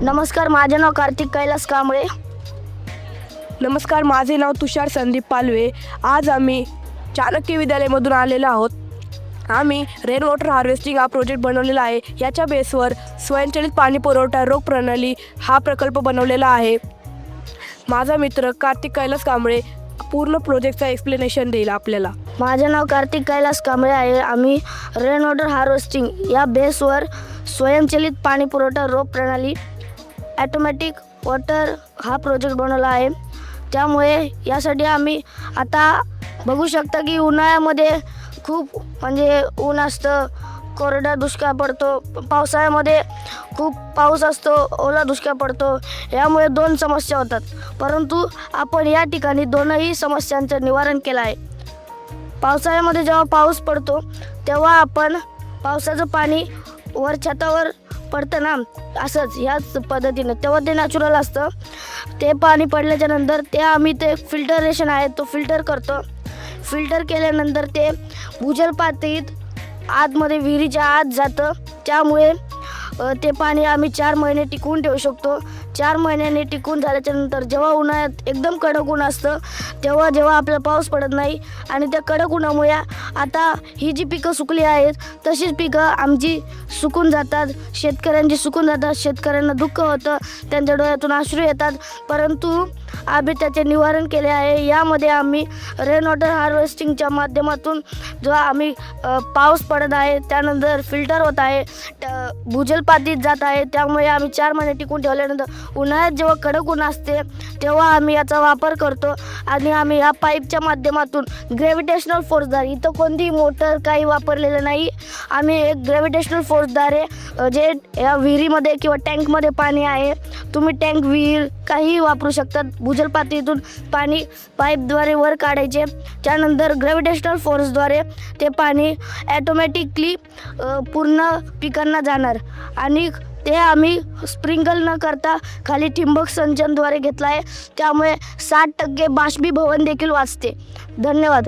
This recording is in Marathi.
नमस्कार, माझे नाव कार्तिक कैलास कांबळे. नमस्कार, माझे नाव तुषार संदीप पालवे. आज आम्ही चाणक्य विद्यालयामधून आलेलो आहोत. आम्ही रेन वॉटर हार्वेस्टिंग हा प्रोजेक्ट बनवलेला आहे. याच्या बेसवर स्वयंचलित पाणी पुरवठा रोग प्रणाली हा प्रकल्प बनवलेला आहे. माझा मित्र कार्तिक कैलास कांबळे पूर्ण प्रोजेक्टचा एक्सप्लेनेशन देईल आपल्याला. माझे नाव कार्तिक कैलास कांबळे आहे. आम्ही रेन वॉटर हार्वेस्टिंग या बेसवर स्वयंचलित पाणी पुरवठा रोग प्रणाली ॲटोमॅटिक वॉटर हा प्रोजेक्ट बनवला आहे. त्यामुळे यासाठी आम्ही आता बघू शकता की उन्हाळ्यामध्ये खूप ऊन असतं, कोरडा दुष्काळ पडतो. पावसाळ्यामध्ये खूप पाऊस असतो, ओला दुष्काळ पडतो. यामुळे दोन समस्या होतात, परंतु आपण या ठिकाणी दोनही समस्यांचं निवारण केलं आहे. पावसाळ्यामध्ये जेव्हा पाऊस पडतो तेव्हा आपण पावसाचं पाणी वर छतावर पडतं ना, असंच ह्याच पद्धतीनं, तेव्हा ते नॅचरल असतं. ते पाणी पडल्याच्या नंतर ते आम्ही ते फिल्टरेशन आहे तो फिल्टर करतो. फिल्टर केल्यानंतर ते भूजल पातळीत आतमध्ये विहिरीच्या आत जातं. त्यामुळे ते पाणी आम्ही 4 महिने टिकवून ठेवू शकतो. 4 महिन्यांनी टिकून झाल्याच्या नंतर जेव्हा उन्हाळ्यात एकदम कडक ऊन असतं जेव्हा आपल्याला पाऊस पडत नाही आणि त्या कडक उन्हामुळे आता ही जी पिकं सुकली आहेत तशीच पिकं आमची सुकून जातात, शेतकऱ्यांची सुकून जातात. शेतकऱ्यांना दुःख होतं, त्यांच्या डोळ्यातून अश्रू येतात, परंतु आम्ही त्याचे निवारण केले आहे. यामध्ये आम्ही रेन वॉटर हार्वेस्टिंगच्या माध्यमातून जो आम्ही पाऊस पडत आहे त्यानंतर फिल्टर होत आहे, भूजल पातळीत जात आहे. त्यामुळे आम्ही 4 महिने टिकून ठेवल्यानंतर उन्हाळ्यात जेव्हा कडक ऊन असते तेव्हा आम्ही याचा वापर करतो. आणि आम्ही या पाईपच्या माध्यमातून ग्रॅव्हिटेशनल फोर्सद्वारे, इथं कोणतीही मोटर काही वापरलेलं नाही, आम्ही एक ग्रॅव्हिटेशनल फोर्सद्वारे जे या विहिरीमध्ये किंवा टँकमध्ये पाणी आहे, तुम्ही टँक, विहीर काहीही वापरू शकतात. भूजल पातळीतून पाणी पाईपद्वारे वर काढायचे, त्यानंतर ग्रॅव्हिटेशनल फोर्सद्वारे ते पाणी ॲटोमॅटिकली पूर्ण पिकांना जाणार. आणि ते आम्ही स्प्रिंकल न करता खाली ठिबक सिंचनद्वारे घेतला आहे. त्यामुळे 60% बाष्पीभवन देखील वाचते. धन्यवाद.